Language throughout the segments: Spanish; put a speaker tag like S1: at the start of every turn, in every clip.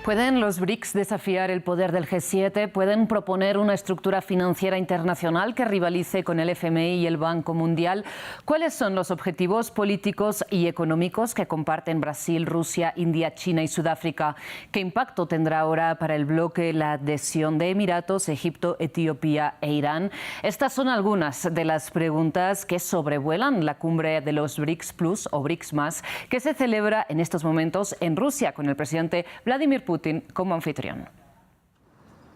S1: ¿Pueden los BRICS desafiar el poder del G7? ¿Pueden proponer una estructura financiera internacional que rivalice con el FMI y el Banco Mundial? ¿Cuáles son los objetivos políticos y económicos que comparten Brasil, Rusia, India, China y Sudáfrica? ¿Qué impacto tendrá ahora para el bloque la adhesión de Emiratos, Egipto, Etiopía e Irán? Estas son algunas de las preguntas que sobrevuelan la cumbre de los BRICS Plus o BRICS Más, que se celebra en estos momentos en Rusia con el presidente Vladimir Putin como anfitrión.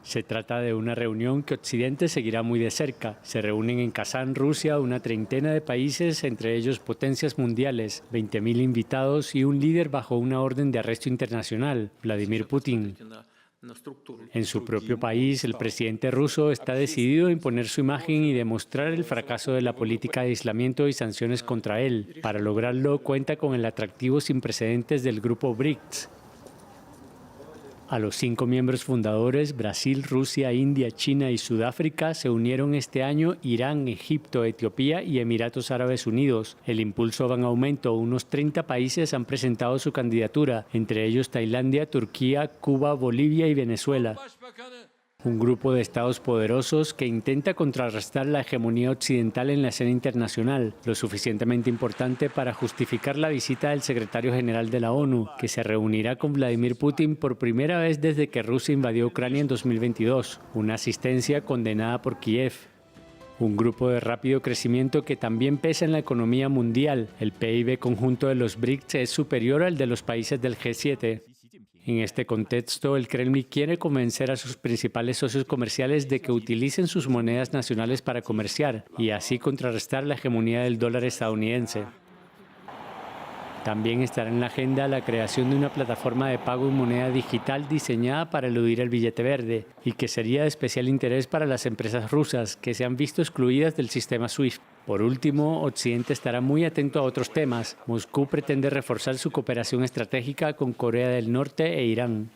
S2: Se trata de una reunión que Occidente seguirá muy de cerca. Se reúnen en Kazán, Rusia, una treintena de países, entre ellos potencias mundiales, 20.000 invitados y un líder bajo una orden de arresto internacional, Vladimir Putin. En su propio país, el presidente ruso está decidido a imponer su imagen y demostrar el fracaso de la política de aislamiento y sanciones contra él. Para lograrlo, cuenta con el atractivo sin precedentes del grupo BRICS. A los 5 miembros fundadores, Brasil, Rusia, India, China y Sudáfrica, se unieron este año Irán, Egipto, Etiopía y Emiratos Árabes Unidos. El impulso va en aumento. Unos 30 países han presentado su candidatura, entre ellos Tailandia, Turquía, Cuba, Bolivia y Venezuela. Un grupo de estados poderosos que intenta contrarrestar la hegemonía occidental en la escena internacional, lo suficientemente importante para justificar la visita del secretario general de la ONU, que se reunirá con Vladimir Putin por primera vez desde que Rusia invadió Ucrania en 2022, una asistencia condenada por Kiev. Un grupo de rápido crecimiento que también pesa en la economía mundial. El PIB conjunto de los BRICS es superior al de los países del G7. En este contexto, el Kremlin quiere convencer a sus principales socios comerciales de que utilicen sus monedas nacionales para comerciar y así contrarrestar la hegemonía del dólar estadounidense. También estará en la agenda la creación de una plataforma de pago en moneda digital diseñada para eludir el billete verde y que sería de especial interés para las empresas rusas que se han visto excluidas del sistema SWIFT. Por último, Occidente estará muy atento a otros temas. Moscú pretende reforzar su cooperación estratégica con Corea del Norte e Irán.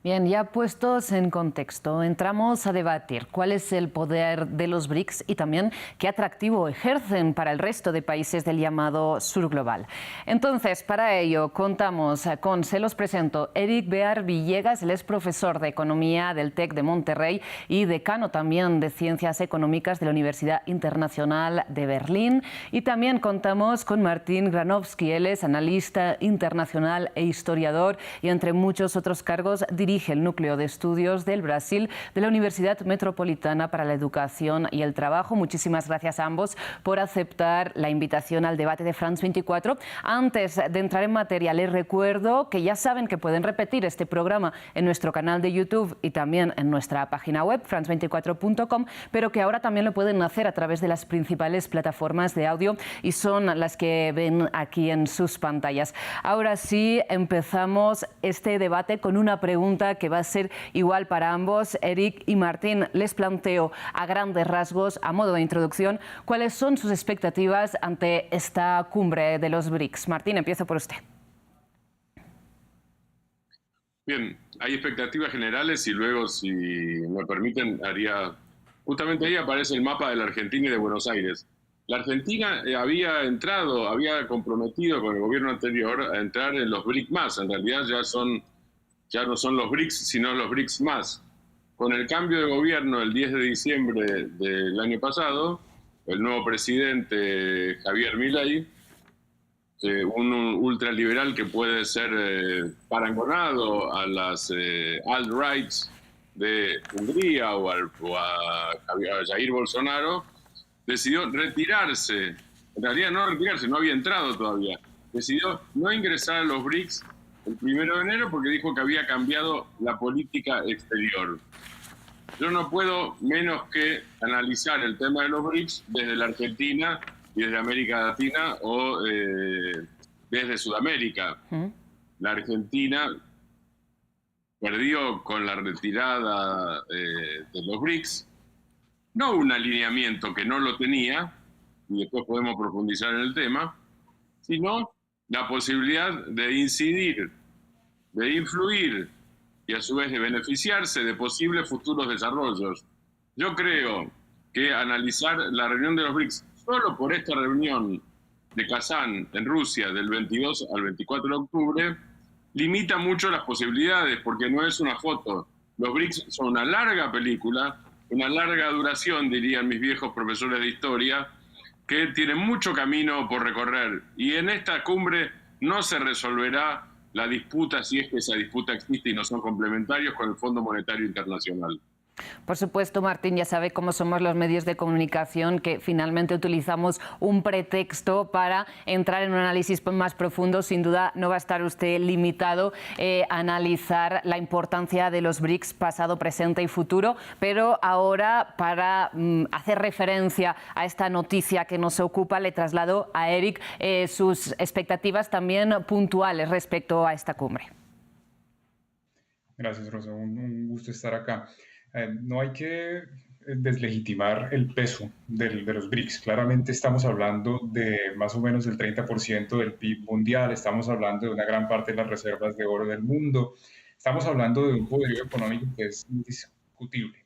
S1: Bien, ya puestos en contexto, entramos a debatir cuál es el poder de los BRICS y también qué atractivo ejercen para el resto de países del llamado sur global. Entonces, para ello contamos con, se los presento, Eric Bear Villegas, él es profesor de Economía del TEC de Monterrey y decano también de Ciencias Económicas de la Universidad Internacional de Berlín. Y también contamos con Martín Granovsky, él es analista internacional e historiador y entre muchos otros cargos dirige el Núcleo de Estudios del Brasil de la Universidad Metropolitana para la Educación y el Trabajo. Muchísimas gracias a ambos por aceptar la invitación al debate de France 24. Antes de entrar en materia, les recuerdo que ya saben que pueden repetir este programa en nuestro canal de YouTube y también en nuestra página web, france24.com, pero que ahora también lo pueden hacer a través de las principales plataformas de audio y son las que ven aquí en sus pantallas. Ahora sí, empezamos este debate con una pregunta que va a ser igual para ambos. Eric y Martín, les planteo a grandes rasgos, a modo de introducción, cuáles son sus expectativas ante esta cumbre de los BRICS. Martín, empiezo por usted.
S3: Bien, hay expectativas generales y luego, si me permiten, justamente ahí aparece el mapa de la Argentina y de Buenos Aires. La Argentina había comprometido con el gobierno anterior a entrar en los BRICS más. En realidad ya no son los BRICS, sino los BRICS más. Con el cambio de gobierno el 10 de diciembre del año pasado, el nuevo presidente Javier Milei, un ultraliberal que puede ser parangonado a las alt-rights de Hungría o a Jair Bolsonaro, decidió retirarse. En realidad no retirarse, no había entrado todavía. Decidió no ingresar a los BRICS el 1 de enero porque dijo que había cambiado la política exterior. Yo no puedo menos que analizar el tema de los BRICS desde la Argentina y desde América Latina o desde Sudamérica. La Argentina perdió con la retirada de los BRICS, no un alineamiento que no lo tenía, y después podemos profundizar en el tema, sino la posibilidad de incidir, de influir y a su vez de beneficiarse de posibles futuros desarrollos. Yo creo que analizar la reunión de los BRICS solo por esta reunión de Kazán en Rusia del 22 al 24 de octubre limita mucho las posibilidades, porque no es una foto. Los BRICS son una larga película, una larga duración, dirían mis viejos profesores de historia, que tiene mucho camino por recorrer. Y en esta cumbre no se resolverá la disputa, si es que esa disputa existe y no son complementarios, con el Fondo Monetario Internacional.
S1: Por supuesto, Martín, ya sabe cómo somos los medios de comunicación, que finalmente utilizamos un pretexto para entrar en un análisis más profundo. Sin duda no va a estar usted limitado a analizar la importancia de los BRICS pasado, presente y futuro, pero ahora, para hacer referencia a esta noticia que nos ocupa, le traslado a Eric sus expectativas también puntuales respecto a esta cumbre.
S4: Gracias, Rosa. Un gusto estar acá. No hay que deslegitimar el peso de los BRICS. Claramente estamos hablando de más o menos el 30% del PIB mundial, estamos hablando de una gran parte de las reservas de oro del mundo, estamos hablando de un poderío económico que es indiscutible.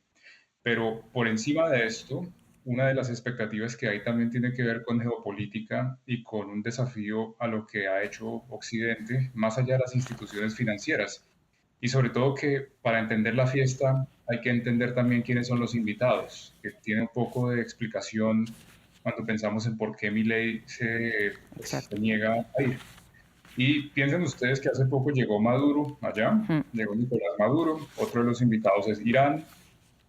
S4: Pero por encima de esto, una de las expectativas que hay también tiene que ver con geopolítica y con un desafío a lo que ha hecho Occidente, más allá de las instituciones financieras. Y sobre todo que para entender la fiesta hay que entender también quiénes son los invitados, que tiene un poco de explicación cuando pensamos en por qué Milei se niega a ir. Y piensen ustedes que hace poco llegó Maduro allá, llegó Nicolás Maduro, otro de los invitados es Irán,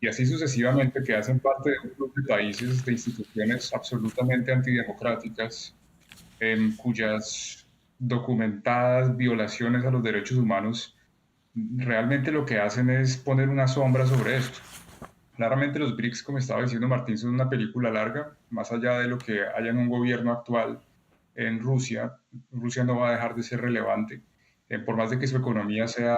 S4: y así sucesivamente, que hacen parte de un grupo de países, de instituciones absolutamente antidemocráticas, cuyas documentadas violaciones a los derechos humanos realmente lo que hacen es poner una sombra sobre esto. Claramente los BRICS, como estaba diciendo Martín, son una película larga, más allá de lo que haya en un gobierno actual en Rusia. Rusia no va a dejar de ser relevante, por más de que su economía sea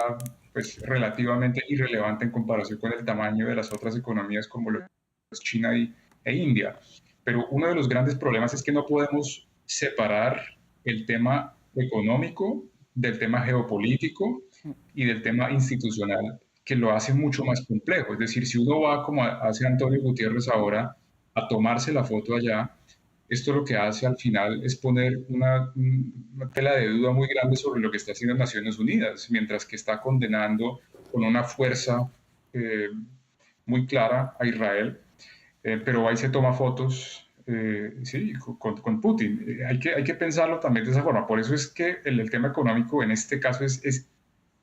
S4: pues, relativamente irrelevante en comparación con el tamaño de las otras economías como lo es China e India. Pero uno de los grandes problemas es que no podemos separar el tema económico del tema geopolítico y del tema institucional, que lo hace mucho más complejo. Es decir, si uno va, como hace Antonio Gutiérrez ahora, a tomarse la foto allá, esto lo que hace al final es poner una tela de duda muy grande sobre lo que está haciendo Naciones Unidas, mientras que está condenando con una fuerza muy clara a Israel, pero ahí se toma fotos sí, con Putin. Hay que pensarlo también de esa forma. Por eso es que el tema económico en este caso es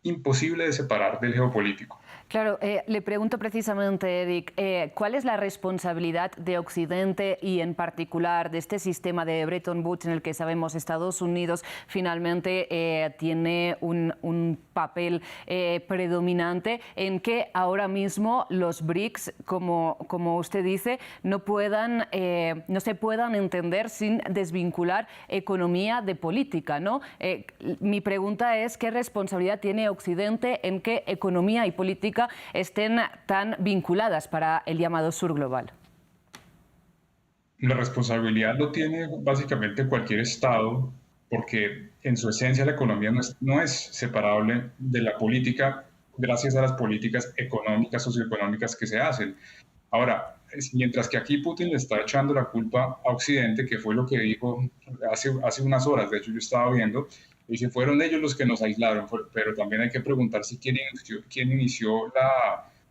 S4: imposible de separar del geopolítico.
S1: Claro, le pregunto precisamente, Eric, ¿cuál es la responsabilidad de Occidente y en particular de este sistema de Bretton Woods en el que sabemos Estados Unidos finalmente tiene un papel predominante en que ahora mismo los BRICS, como usted dice, no se puedan entender sin desvincular economía de política, ¿no? Mi pregunta es, ¿qué responsabilidad tiene Occidente en que economía y política estén tan vinculadas para el llamado sur global?
S4: La responsabilidad lo tiene básicamente cualquier Estado, porque en su esencia la economía no es separable de la política gracias a las políticas económicas, socioeconómicas que se hacen. Ahora, mientras que aquí Putin le está echando la culpa a Occidente, que fue lo que dijo hace unas horas, de hecho yo estaba viendo, dice, fueron ellos los que nos aislaron, pero también hay que preguntarse quién inició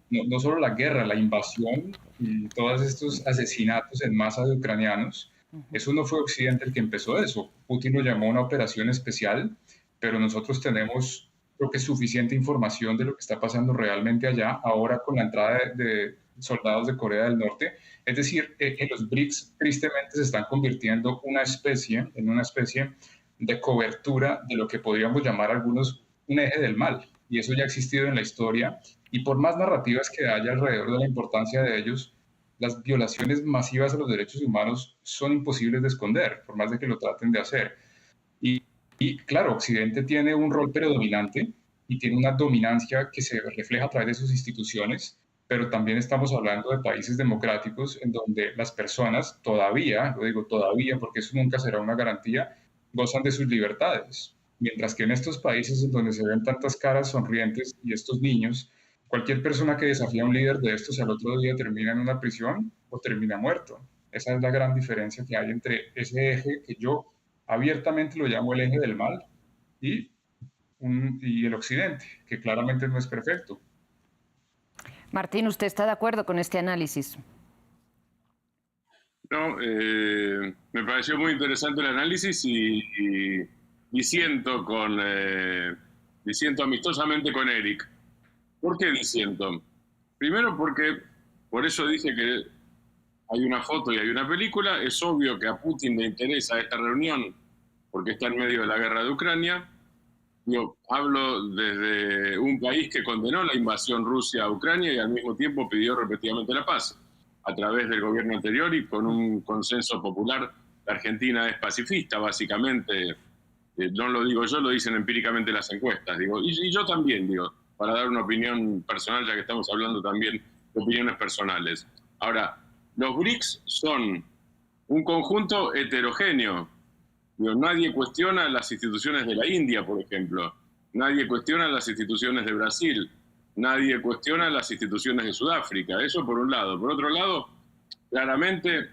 S4: no solo la guerra, la invasión y todos estos asesinatos en masa de ucranianos. Eso no fue Occidente el que empezó eso. Putin lo llamó una operación especial, pero nosotros tenemos, creo que, suficiente información de lo que está pasando realmente allá, ahora con la entrada de soldados de Corea del Norte. Es decir, los BRICS tristemente se están convirtiendo en una especie de cobertura de lo que podríamos llamar algunos un eje del mal. Y eso ya ha existido en la historia. Y por más narrativas que haya alrededor de la importancia de ellos, las violaciones masivas a los derechos humanos son imposibles de esconder, por más de que lo traten de hacer. Y claro, Occidente tiene un rol predominante y tiene una dominancia que se refleja a través de sus instituciones, pero también estamos hablando de países democráticos en donde las personas todavía, lo digo todavía porque eso nunca será una garantía, gozan de sus libertades. Mientras que en estos países en donde se ven tantas caras sonrientes y estos niños, cualquier persona que desafía a un líder de estos al otro día termina en una prisión o termina muerto. Esa es la gran diferencia que hay entre ese eje que yo abiertamente lo llamo el eje del mal y y el Occidente, que claramente no es perfecto.
S1: Martín, ¿usted está de acuerdo con este análisis?
S3: No, me pareció muy interesante el análisis y disiento amistosamente con Eric. ¿Por qué disiento? Primero porque, por eso dije que hay una foto y hay una película. Es obvio que a Putin le interesa esta reunión porque está en medio de la guerra de Ucrania. Yo hablo desde un país que condenó la invasión rusa a Ucrania y al mismo tiempo pidió repetidamente la paz. A través del gobierno anterior y con un consenso popular, la Argentina es pacifista, básicamente. No lo digo yo, lo dicen empíricamente las encuestas. Digo, y yo también, digo, para dar una opinión personal, ya que estamos hablando también de opiniones personales. Ahora, los BRICS son un conjunto heterogéneo. Digo, nadie cuestiona las instituciones de la India, por ejemplo. Nadie cuestiona las instituciones de Brasil. Nadie cuestiona las instituciones de Sudáfrica. Eso por un lado. Por otro lado, claramente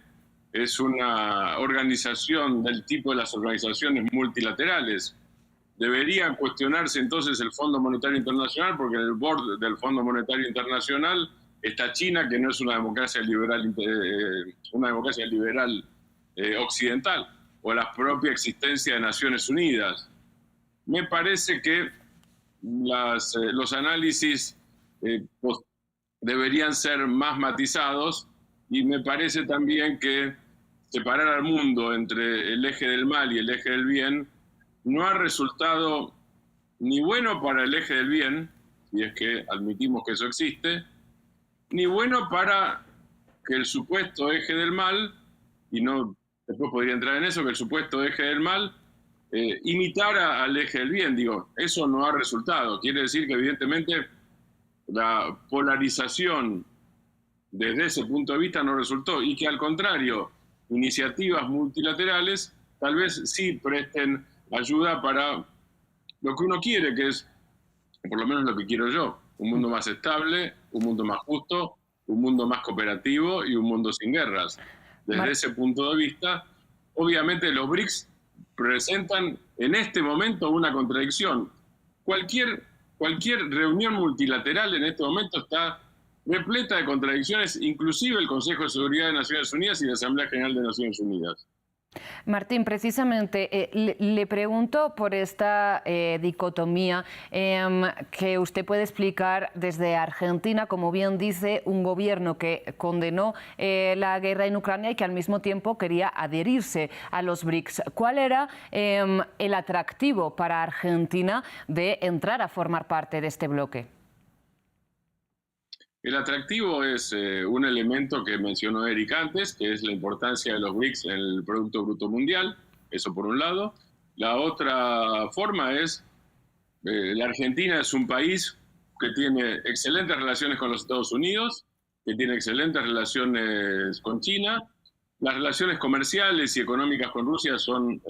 S3: es una organización del tipo de las organizaciones multilaterales. Debería cuestionarse entonces el Fondo Monetario Internacional, porque en el board del Fondo Monetario Internacional está China, que no es una democracia liberal, occidental, o la propia existencia de Naciones Unidas. Me parece que los análisis deberían ser más matizados y me parece también que separar al mundo entre el eje del mal y el eje del bien no ha resultado ni bueno para el eje del bien, si es que admitimos que eso existe, ni bueno para que el supuesto eje del mal, y no después podría entrar en eso, que el supuesto eje del mal imitara al eje del bien. Digo, eso no ha resultado. Quiere decir que evidentemente la polarización desde ese punto de vista no resultó y que al contrario, iniciativas multilaterales tal vez sí presten ayuda para lo que uno quiere, que es, por lo menos lo que quiero yo, un mundo más estable, un mundo más justo, un mundo más cooperativo y un mundo sin guerras. Desde ese punto de vista, obviamente los BRICS presentan en este momento una contradicción. Cualquier reunión multilateral en este momento está repleta de contradicciones, inclusive el Consejo de Seguridad de Naciones Unidas y la Asamblea General de Naciones Unidas.
S1: Martín, precisamente le pregunto por esta dicotomía que usted puede explicar desde Argentina, como bien dice, un gobierno que condenó la guerra en Ucrania y que al mismo tiempo quería adherirse a los BRICS. ¿Cuál era el atractivo para Argentina de entrar a formar parte de este bloque?
S3: El atractivo es un elemento que mencionó Eric antes, que es la importancia de los BRICS en el Producto Bruto Mundial, eso por un lado. La otra forma es, la Argentina es un país que tiene excelentes relaciones con los Estados Unidos, que tiene excelentes relaciones con China. Las relaciones comerciales y económicas con Rusia son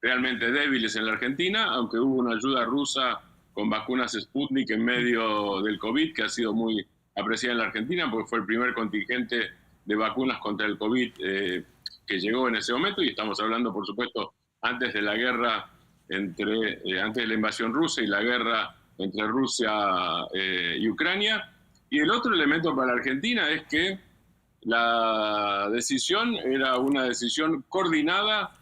S3: realmente débiles en la Argentina, aunque hubo una ayuda rusa con vacunas Sputnik en medio del COVID, que ha sido muy apreciada en la Argentina, porque fue el primer contingente de vacunas contra el COVID que llegó en ese momento, y estamos hablando, por supuesto, antes de la guerra antes de la invasión rusa y la guerra entre Rusia y Ucrania. Y el otro elemento para la Argentina es que la decisión era una decisión coordinada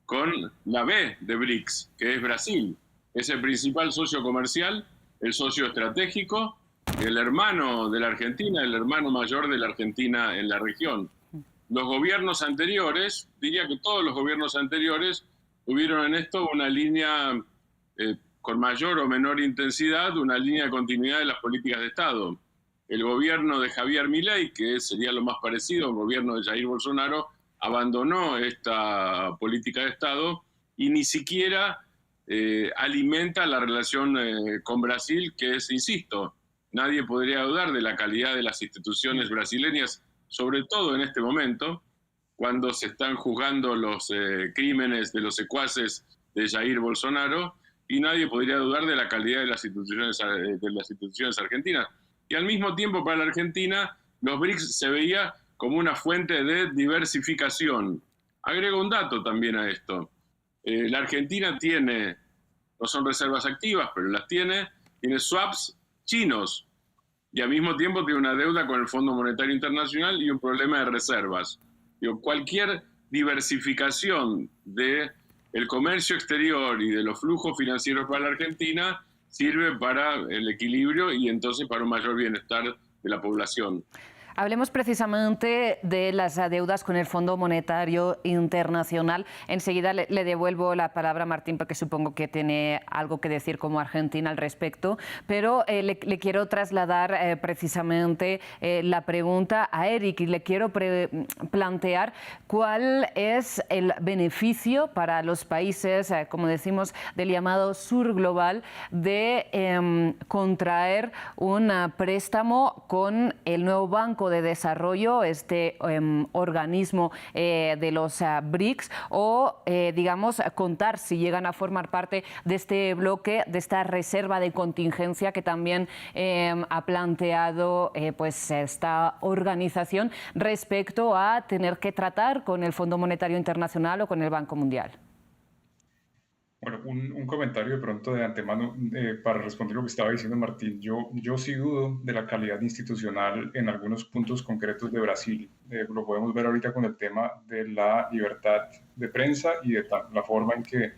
S3: con la B de BRICS, que es Brasil. Es el principal socio comercial, el socio estratégico, el hermano de la Argentina, el hermano mayor de la Argentina en la región. Los gobiernos anteriores, diría que todos los gobiernos anteriores, tuvieron en esto una línea con mayor o menor intensidad, una línea de continuidad de las políticas de Estado. El gobierno de Javier Milei, que sería lo más parecido al gobierno de Jair Bolsonaro, abandonó esta política de Estado y ni siquiera alimenta la relación con Brasil, que es, insisto, nadie podría dudar de la calidad de las instituciones brasileñas, sobre todo en este momento, cuando se están juzgando los crímenes de los secuaces de Jair Bolsonaro, y nadie podría dudar de la calidad de las instituciones argentinas. Y al mismo tiempo, para la Argentina, los BRICS se veía como una fuente de diversificación. Agrego un dato también a esto. La Argentina tiene no son reservas activas, pero las tiene swaps chinos y al mismo tiempo tiene una deuda con el Fondo Monetario Internacional y un problema de reservas. Cualquier diversificación del comercio exterior y de los flujos financieros para la Argentina sirve para el equilibrio y entonces para un mayor bienestar de la población.
S1: Hablemos precisamente de las deudas con el Fondo Monetario Internacional. Enseguida le devuelvo la palabra a Martín porque supongo que tiene algo que decir como Argentina al respecto, pero le quiero trasladar precisamente la pregunta a Eric y le quiero plantear cuál es el beneficio para los países, como decimos, del llamado sur global de contraer un préstamo con el nuevo Banco de Desarrollo, este organismo de los BRICS, o digamos contar si llegan a formar parte de este bloque, de esta reserva de contingencia que también ha planteado pues esta organización respecto a tener que tratar con el Fondo Monetario Internacional o con el Banco Mundial.
S4: Bueno, un comentario de pronto de antemano para responder lo que estaba diciendo Martín. Yo sí dudo de la calidad institucional en algunos puntos concretos de Brasil. Lo podemos ver ahorita con el tema de la libertad de prensa y de la forma en que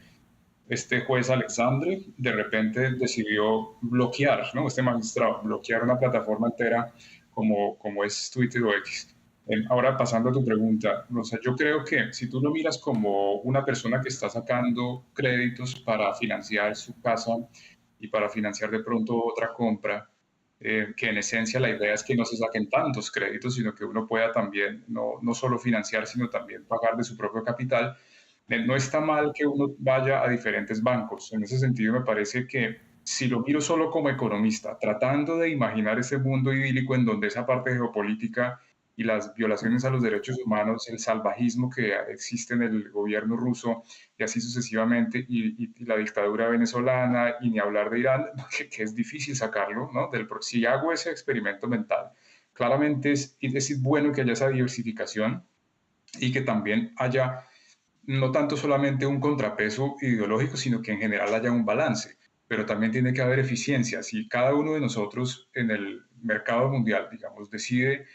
S4: este juez Alexandre de repente decidió bloquear, ¿no? Este magistrado, bloquear una plataforma entera como es Twitter o X. Ahora, pasando a tu pregunta, o sea, yo creo que si tú lo miras como una persona que está sacando créditos para financiar su casa y para financiar de pronto otra compra, que en esencia la idea es que no se saquen tantos créditos, sino que uno pueda también no solo financiar, sino también pagar de su propio capital, no está mal que uno vaya a diferentes bancos. En ese sentido, me parece que si lo miro solo como economista, tratando de imaginar ese mundo idílico en donde esa parte geopolítica y las violaciones a los derechos humanos, el salvajismo que existe en el gobierno ruso y así sucesivamente, y la dictadura venezolana, y ni hablar de Irán, que es difícil sacarlo, ¿no? Si hago ese experimento mental, claramente es bueno que haya esa diversificación y que también haya no tanto solamente un contrapeso ideológico, sino que en general haya un balance, pero también tiene que haber eficiencia. Si cada uno de nosotros en el mercado mundial, digamos, decide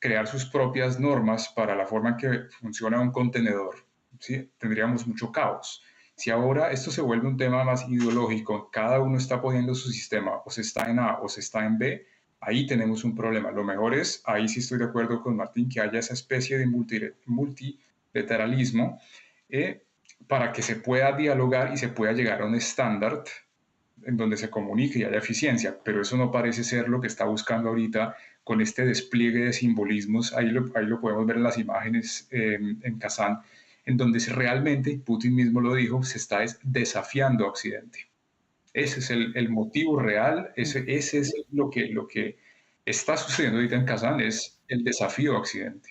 S4: crear sus propias normas para la forma en que funciona un contenedor, ¿sí? Tendríamos mucho caos. Si ahora esto se vuelve un tema más ideológico, cada uno está poniendo su sistema, o se está en A o se está en B, ahí tenemos un problema. Lo mejor es, ahí sí estoy de acuerdo con Martín, que haya esa especie de multilateralismo para que se pueda dialogar y se pueda llegar a un estándar en donde se comunique y haya eficiencia, pero eso no parece ser lo que está buscando ahorita con este despliegue de simbolismos. Ahí lo podemos ver en las imágenes en Kazán, en donde realmente, Putin mismo lo dijo, se está desafiando a Occidente. Ese es el motivo real, ese es lo que está sucediendo ahorita en Kazán, es el desafío a Occidente.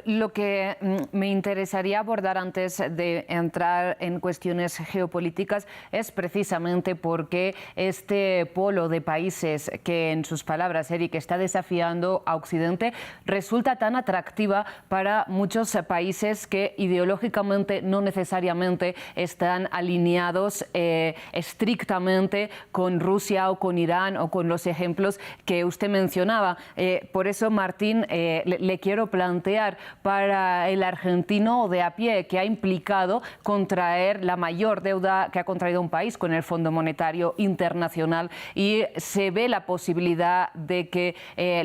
S1: Lo que me interesaría abordar antes de entrar en cuestiones geopolíticas es precisamente por qué este polo de países que, en sus palabras, Eric, está desafiando a Occidente, resulta tan atractiva para muchos países que ideológicamente no necesariamente están alineados estrictamente con Rusia o con Irán o con los ejemplos que usted mencionaba. Por eso, Martín, le quiero plantear para el argentino de a pie que ha implicado contraer la mayor deuda que ha contraído un país con el Fondo Monetario Internacional, y se ve la posibilidad de que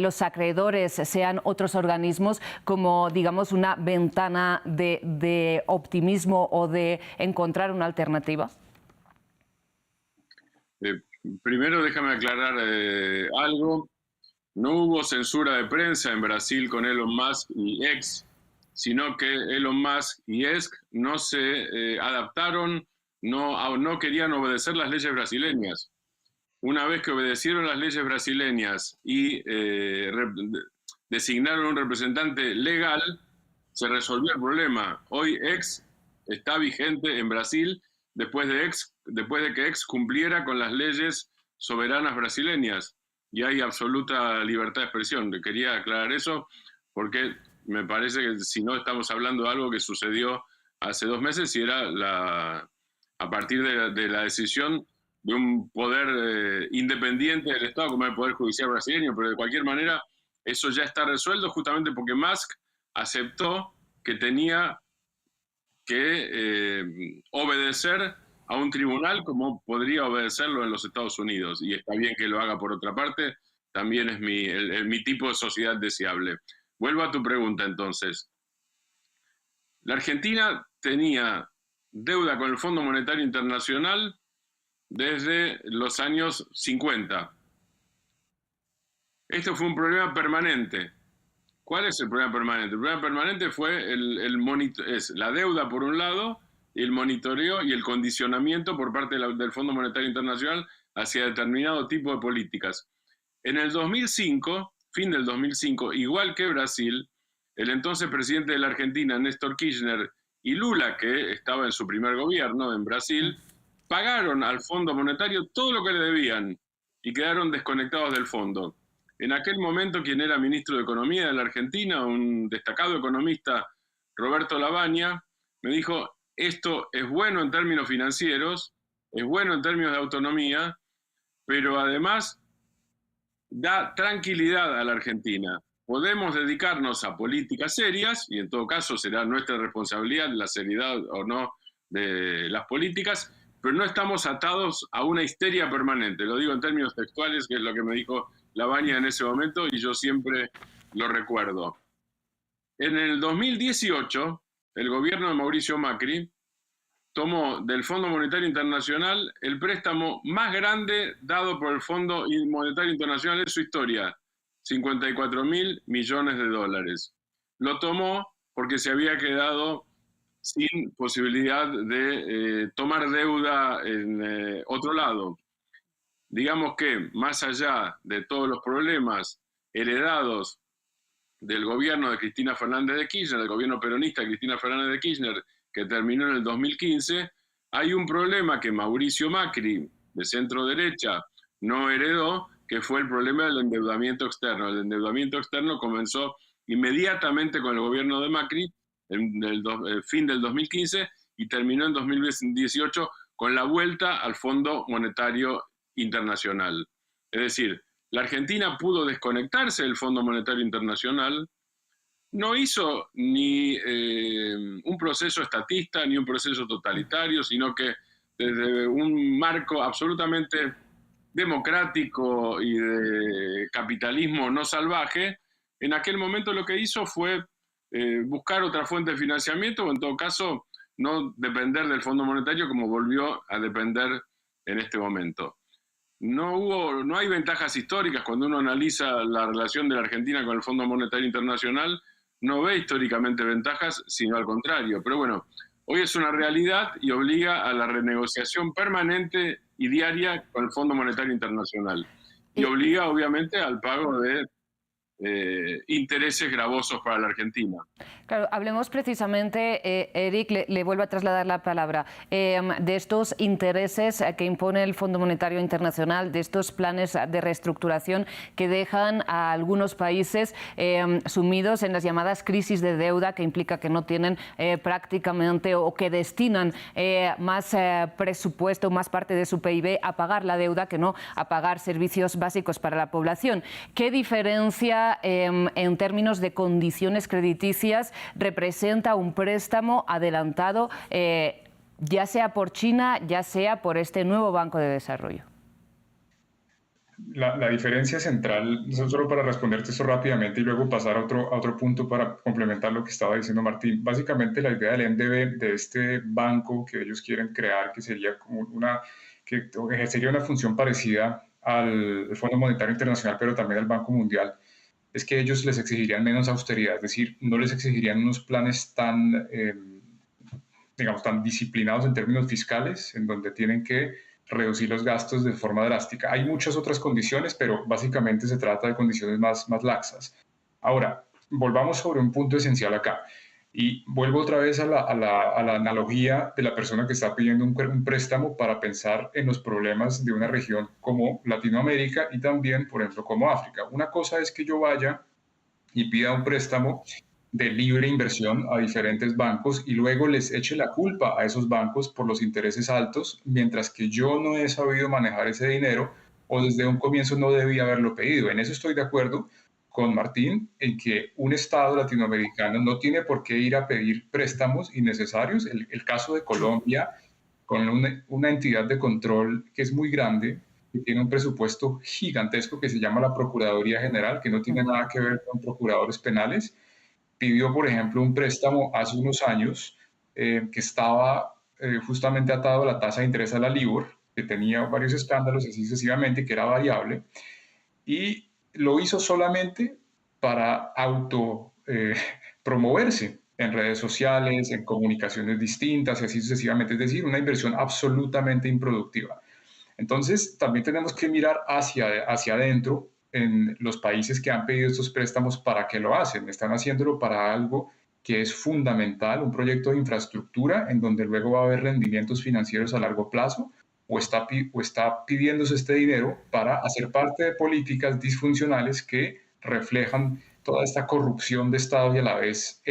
S1: los acreedores sean otros organismos como, digamos, una ventana de optimismo o de encontrar una alternativa?
S3: Primero déjame aclarar algo. No hubo censura de prensa en Brasil con Elon Musk y X, sino que Elon Musk y X no se adaptaron, no querían obedecer las leyes brasileñas. Una vez que obedecieron las leyes brasileñas y designaron un representante legal, se resolvió el problema. Hoy X está vigente en Brasil después de que X cumpliera con las leyes soberanas brasileñas. Y hay absoluta libertad de expresión. Quería aclarar eso porque me parece que si no estamos hablando de algo que sucedió hace 2 meses y era a partir de la decisión de un poder independiente del Estado, como el Poder Judicial brasileño, pero de cualquier manera eso ya está resuelto justamente porque Musk aceptó que tenía que obedecer a un tribunal como podría obedecerlo en los Estados Unidos. Y está bien que lo haga por otra parte, también es mi tipo de sociedad deseable. Vuelvo a tu pregunta entonces. La Argentina tenía deuda con el Fondo Monetario Internacional desde los años 50. Este fue un problema permanente. ¿Cuál es el problema permanente? El problema permanente fue es la deuda por un lado y el monitoreo y el condicionamiento por parte del Fondo Monetario Internacional hacia determinado tipo de políticas. En el 2005, fin del 2005, igual que Brasil, el entonces presidente de la Argentina, Néstor Kirchner, y Lula, que estaba en su primer gobierno en Brasil, pagaron al Fondo Monetario todo lo que le debían y quedaron desconectados del fondo. En aquel momento, quien era ministro de Economía de la Argentina, un destacado economista, Roberto Lavagna, me dijo, esto es bueno en términos financieros, es bueno en términos de autonomía, pero además da tranquilidad a la Argentina. Podemos dedicarnos a políticas serias, y en todo caso será nuestra responsabilidad la seriedad o no de las políticas, pero no estamos atados a una histeria permanente. Lo digo en términos textuales, que es lo que me dijo Lavagna en ese momento, y yo siempre lo recuerdo. En el 2018, el gobierno de Mauricio Macri tomó del Fondo Monetario Internacional el préstamo más grande dado por el Fondo Monetario Internacional en su historia, 54.000 millones de dólares. Lo tomó porque se había quedado sin posibilidad de tomar deuda en otro lado. Digamos que, más allá de todos los problemas heredados del gobierno de Cristina Fernández de Kirchner, del gobierno peronista de Cristina Fernández de Kirchner, que terminó en el 2015, hay un problema que Mauricio Macri, de centro derecha, no heredó, que fue el problema del endeudamiento externo. El endeudamiento externo comenzó inmediatamente con el gobierno de Macri, en el fin del 2015, y terminó en 2018 con la vuelta al Fondo Monetario Internacional. Es decir, la Argentina pudo desconectarse del Fondo Monetario Internacional, no hizo ni un proceso estatista ni un proceso totalitario, sino que desde un marco absolutamente democrático y de capitalismo no salvaje, en aquel momento lo que hizo fue buscar otra fuente de financiamiento, o en todo caso no depender del Fondo Monetario como volvió a depender en este momento. No hay ventajas históricas cuando uno analiza la relación de la Argentina con el Fondo Monetario Internacional, no ve históricamente ventajas, sino al contrario. Pero bueno, hoy es una realidad y obliga a la renegociación permanente y diaria con el Fondo Monetario Internacional. Y obliga obviamente al pago de intereses gravosos para la Argentina.
S1: Claro, hablemos precisamente, Eric, le vuelvo a trasladar la palabra, de estos intereses que impone el Fondo Monetario Internacional, de estos planes de reestructuración que dejan a algunos países sumidos en las llamadas crisis de deuda, que implica que no tienen prácticamente o que destinan más presupuesto, más parte de su PIB a pagar la deuda que no a pagar servicios básicos para la población. ¿Qué diferencia en términos de condiciones crediticias representa un préstamo adelantado, ya sea por China, ya sea por este nuevo Banco de Desarrollo?
S4: La diferencia central, solo para responderte esto rápidamente y luego pasar a otro punto para complementar lo que estaba diciendo Martín. Básicamente la idea del NDB, de este banco que ellos quieren crear, que sería como que ejercería una función parecida al Fondo Monetario Internacional, pero también al Banco Mundial, es que ellos les exigirían menos austeridad, es decir, no les exigirían unos planes tan, digamos, tan disciplinados en términos fiscales, en donde tienen que reducir los gastos de forma drástica. Hay muchas otras condiciones, pero básicamente se trata de condiciones más laxas. Ahora, volvamos sobre un punto esencial acá. Y vuelvo otra vez a la analogía de la persona que está pidiendo un préstamo para pensar en los problemas de una región como Latinoamérica y también, por ejemplo, como África. Una cosa es que yo vaya y pida un préstamo de libre inversión a diferentes bancos y luego les eche la culpa a esos bancos por los intereses altos, mientras que yo no he sabido manejar ese dinero o desde un comienzo no debía haberlo pedido. En eso estoy de acuerdo con Martín, en que un Estado latinoamericano no tiene por qué ir a pedir préstamos innecesarios. El caso de Colombia, con una entidad de control que es muy grande, que tiene un presupuesto gigantesco que se llama la Procuraduría General, que no tiene nada que ver con procuradores penales, pidió, por ejemplo, un préstamo hace unos años que estaba justamente atado a la tasa de interés a la LIBOR, que tenía varios escándalos así sucesivamente, que era variable, y lo hizo solamente para promoverse en redes sociales, en comunicaciones distintas y así sucesivamente, es decir, una inversión absolutamente improductiva. Entonces, también tenemos que mirar hacia adentro en los países que han pedido estos préstamos. ¿Para qué lo hacen? Están haciéndolo para algo que es fundamental, un proyecto de infraestructura en donde luego va a haber rendimientos financieros a largo plazo, o está pidiéndose este dinero para hacer parte de políticas disfuncionales que reflejan toda esta corrupción de Estado y a la vez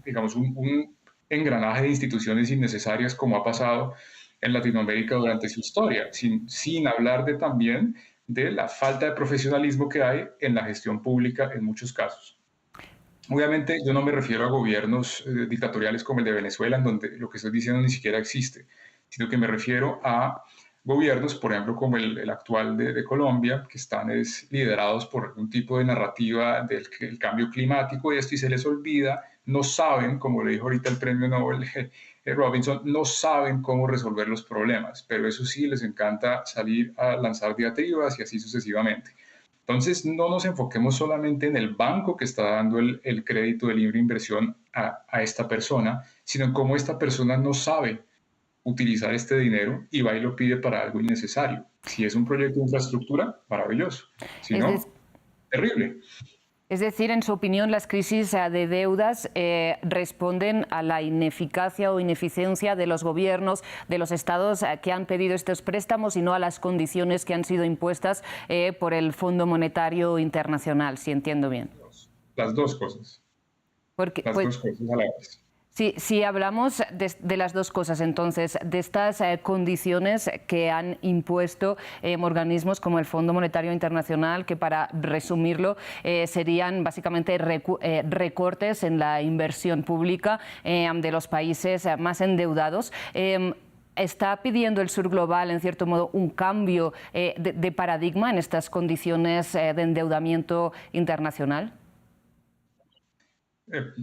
S4: digamos, un engranaje de instituciones innecesarias como ha pasado en Latinoamérica durante su historia, sin hablar también de la falta de profesionalismo que hay en la gestión pública en muchos casos. Obviamente yo no me refiero a gobiernos dictatoriales como el de Venezuela, en donde lo que estoy diciendo ni siquiera existe, sino que me refiero a gobiernos, por ejemplo, como el actual de Colombia, que están liderados por un tipo de narrativa del cambio climático y esto, y se les olvida, no saben, como le dijo ahorita el premio Nobel Robinson, no saben cómo resolver los problemas, pero eso sí, les encanta salir a lanzar diatribas y así sucesivamente. Entonces, no nos enfoquemos solamente en el banco que está dando el crédito de libre inversión a esta persona, sino en cómo esta persona no sabe utilizar este dinero y va y lo pide para algo innecesario. Si es un proyecto de infraestructura, maravilloso. Si no, terrible.
S1: Es decir, en su opinión, las crisis de deudas responden a la ineficacia o ineficiencia de los gobiernos, de los estados que han pedido estos préstamos y no a las condiciones que han sido impuestas por el Fondo Monetario Internacional, si entiendo bien.
S4: Las dos cosas. Las dos cosas a la vez.
S1: Si hablamos de las dos cosas, entonces, de estas condiciones que han impuesto organismos como el Fondo Monetario Internacional, que para resumirlo serían básicamente recortes en la inversión pública de los países más endeudados. ¿Está pidiendo el Sur Global, en cierto modo, un cambio de paradigma en estas condiciones de endeudamiento internacional?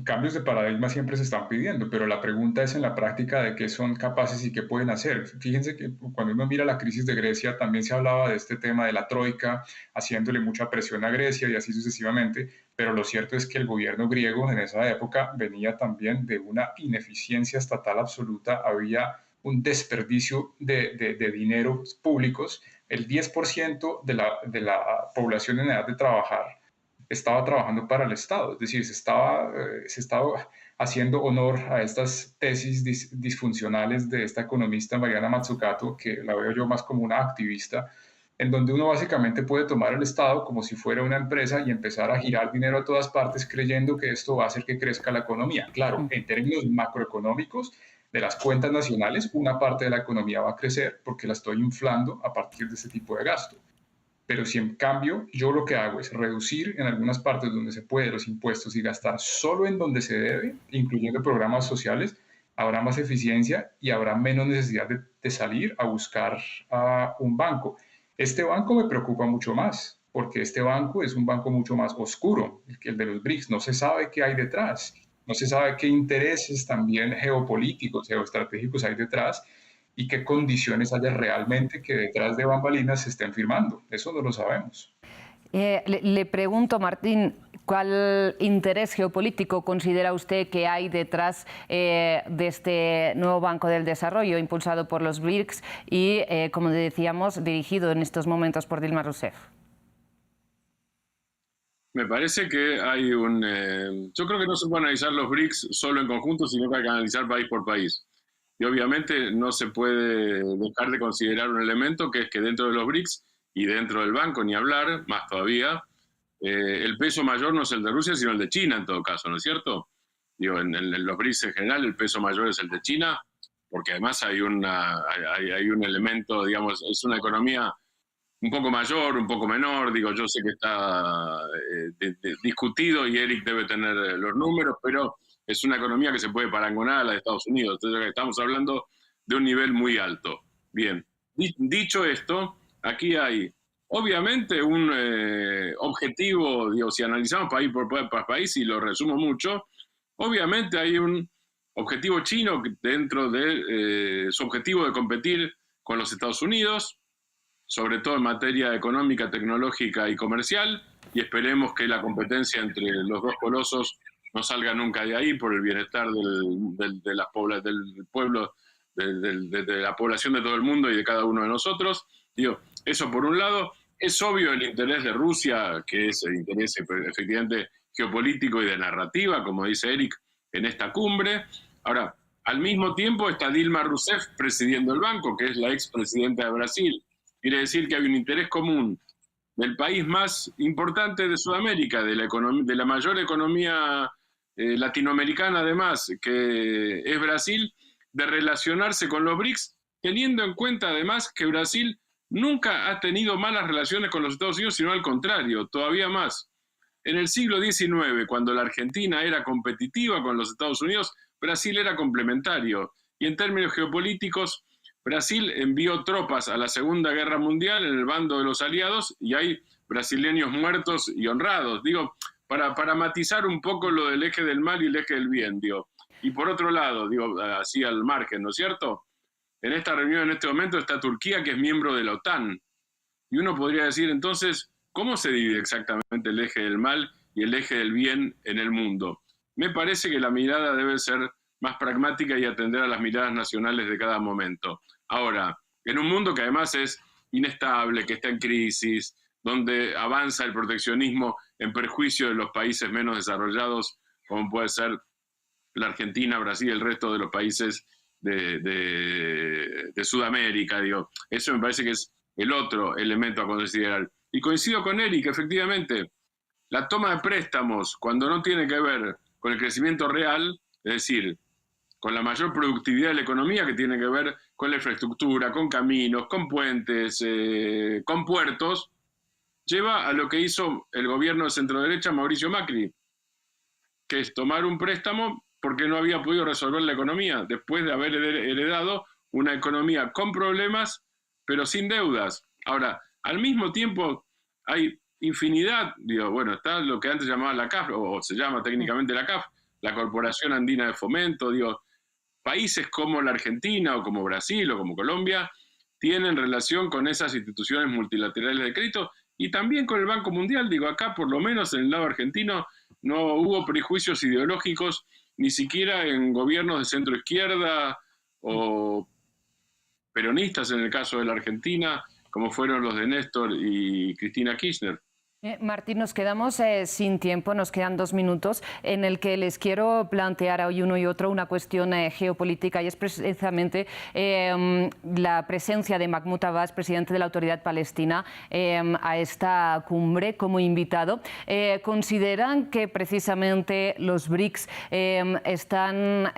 S4: Cambios de paradigma siempre se están pidiendo, pero la pregunta es en la práctica de qué son capaces y qué pueden hacer. Fíjense que cuando uno mira la crisis de Grecia, también se hablaba de este tema de la troika, haciéndole mucha presión a Grecia y así sucesivamente, pero lo cierto es que el gobierno griego en esa época venía también de una ineficiencia estatal absoluta, había un desperdicio de dinero públicos, el 10% de la población en edad de trabajar estaba trabajando para el Estado, es decir, se estaba haciendo honor a estas tesis disfuncionales de esta economista Mariana Mazzucato, que la veo yo más como una activista, en donde uno básicamente puede tomar el Estado como si fuera una empresa y empezar a girar dinero a todas partes creyendo que esto va a hacer que crezca la economía. Claro, en términos macroeconómicos de las cuentas nacionales, una parte de la economía va a crecer porque la estoy inflando a partir de ese tipo de gasto. Pero si en cambio yo lo que hago es reducir en algunas partes donde se puede los impuestos y gastar solo en donde se debe, incluyendo programas sociales, habrá más eficiencia y habrá menos necesidad de salir a buscar a un banco. Este banco me preocupa mucho más, porque este banco es un banco mucho más oscuro que el de los BRICS. No se sabe qué hay detrás, no se sabe qué intereses también geopolíticos, geoestratégicos hay detrás, y qué condiciones haya realmente que detrás de bambalinas se estén firmando. Eso no lo sabemos.
S1: Le pregunto, Martín, ¿cuál interés geopolítico considera usted que hay detrás de este nuevo Banco del Desarrollo impulsado por los BRICS y, como decíamos, dirigido en estos momentos por Dilma Rousseff?
S3: Me parece que hay yo creo que no se puede analizar los BRICS solo en conjunto, sino que hay que analizar país por país. Y obviamente no se puede dejar de considerar un elemento que es que dentro de los BRICS y dentro del banco, ni hablar, más todavía, el peso mayor no es el de Rusia, sino el de China en todo caso, ¿no es cierto? Digo, en los BRICS en general el peso mayor es el de China, porque además hay un elemento, digamos, es una economía un poco mayor, un poco menor, digo, yo sé que está discutido y Eric debe tener los números, pero es una economía que se puede parangonar a la de Estados Unidos, entonces estamos hablando de un nivel muy alto. Bien, dicho esto, aquí hay obviamente un objetivo, digo, si analizamos país por país, y lo resumo mucho, obviamente hay un objetivo chino dentro de su objetivo de competir con los Estados Unidos, sobre todo en materia económica, tecnológica y comercial, y esperemos que la competencia entre los dos colosos no salga nunca de ahí por el bienestar del pueblo, de la población de todo el mundo y de cada uno de nosotros. Digo, eso por un lado. Es obvio el interés de Rusia, que es el interés efectivamente geopolítico y de narrativa, como dice Eric, en esta cumbre. Ahora, al mismo tiempo está Dilma Rousseff presidiendo el banco, que es la expresidenta de Brasil. Quiere decir que hay un interés común del país más importante de Sudamérica, de la mayor economía latinoamericana además, que es Brasil, de relacionarse con los BRICS, teniendo en cuenta además que Brasil nunca ha tenido malas relaciones con los Estados Unidos, sino al contrario, todavía más. En el siglo XIX, cuando la Argentina era competitiva con los Estados Unidos, Brasil era complementario. Y en términos geopolíticos, Brasil envió tropas a la Segunda Guerra Mundial en el bando de los aliados y hay brasileños muertos y honrados. Digo, para matizar un poco lo del eje del mal y el eje del bien, digo. Y por otro lado, digo, así al margen, ¿no es cierto? En esta reunión, en este momento, está Turquía, que es miembro de la OTAN. Y uno podría decir, entonces, ¿cómo se divide exactamente el eje del mal y el eje del bien en el mundo? Me parece que la mirada debe ser más pragmática y atender a las miradas nacionales de cada momento. Ahora, en un mundo que además es inestable, que está en crisis, donde avanza el proteccionismo en perjuicio de los países menos desarrollados, como puede ser la Argentina, Brasil y el resto de los países de Sudamérica, digo. Eso me parece que es el otro elemento a considerar. Y coincido con Eric, efectivamente, la toma de préstamos, cuando no tiene que ver con el crecimiento real, es decir, con la mayor productividad de la economía, que tiene que ver con la infraestructura, con caminos, con puentes, con puertos, lleva a lo que hizo el gobierno de centroderecha Mauricio Macri, que es tomar un préstamo porque no había podido resolver la economía, después de haber heredado una economía con problemas, pero sin deudas. Ahora, al mismo tiempo hay infinidad, digo, bueno, está lo que antes llamaba la CAF, o se llama técnicamente la CAF, la Corporación Andina de Fomento, digo, países como la Argentina o como Brasil o como Colombia tienen relación con esas instituciones multilaterales de crédito y también con el Banco Mundial. Digo, acá por lo menos en el lado argentino no hubo prejuicios ideológicos ni siquiera en gobiernos de centro izquierda o peronistas en el caso de la Argentina, como fueron los de Néstor y Cristina Kirchner.
S1: Martín, nos quedamos sin tiempo, nos quedan 2 minutos, en el que les quiero plantear a uno y otro una cuestión geopolítica, y es precisamente la presencia de Mahmoud Abbas, presidente de la Autoridad Palestina, a esta cumbre como invitado. ¿Consideran que precisamente los BRICS están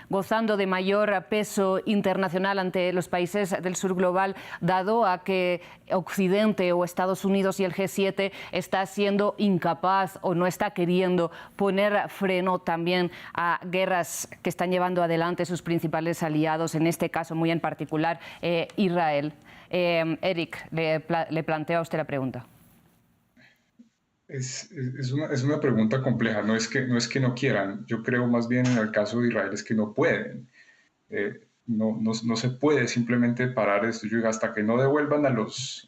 S1: gozando de mayor peso internacional ante los países del sur global, dado a que Occidente o Estados Unidos y el G7 está siendo incapaz o no está queriendo poner freno también a guerras que están llevando adelante sus principales aliados, en este caso muy en particular Israel? Eric, le planteo a usted la pregunta.
S4: Es una pregunta compleja, no es que no quieran, yo creo más bien en el caso de Israel es que no pueden. No se puede simplemente parar esto. Yo digo, hasta que no devuelvan a los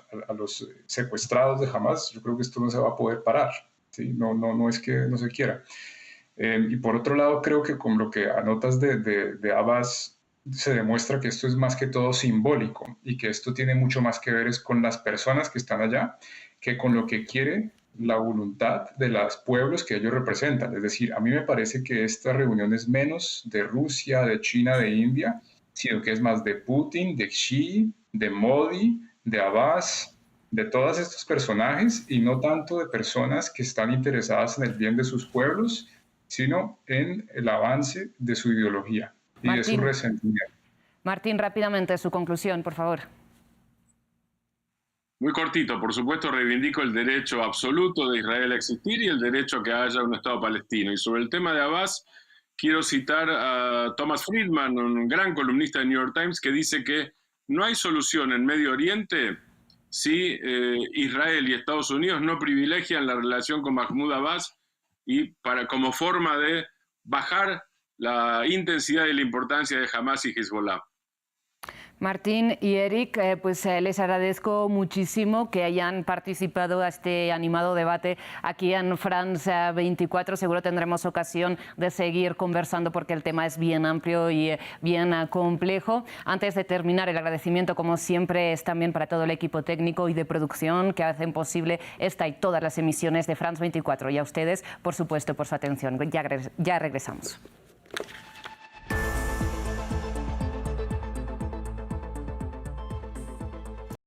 S4: secuestrados de Hamas, yo creo que esto no se va a poder parar, ¿sí? No es que no se quiera. Y por otro lado, creo que con lo que anotas de Abbas, se demuestra que esto es más que todo simbólico y que esto tiene mucho más que ver es con las personas que están allá que con lo que quiere la voluntad de los pueblos que ellos representan. Es decir, a mí me parece que esta reunión es menos de Rusia, de China, de India, sino que es más de Putin, de Xi, de Modi, de Abbas, de todos estos personajes y no tanto de personas que están interesadas en el bien de sus pueblos, sino en el avance de su ideología y de su resentimiento.
S1: Martín, rápidamente su conclusión, por favor.
S3: Muy cortito, por supuesto reivindico el derecho absoluto de Israel a existir y el derecho a que haya un Estado palestino. Y sobre el tema de Abbas, quiero citar a Thomas Friedman, un gran columnista de New York Times, que dice que no hay solución en Medio Oriente si Israel y Estados Unidos no privilegian la relación con Mahmoud Abbas y como forma de bajar la intensidad y la importancia de Hamas y Hezbollah.
S1: Martín y Eric, pues les agradezco muchísimo que hayan participado a este animado debate aquí en France 24. Seguro tendremos ocasión de seguir conversando porque el tema es bien amplio y bien complejo. Antes de terminar, el agradecimiento, como siempre, es también para todo el equipo técnico y de producción que hacen posible esta y todas las emisiones de France 24. Y a ustedes, por supuesto, por su atención. Ya regresamos.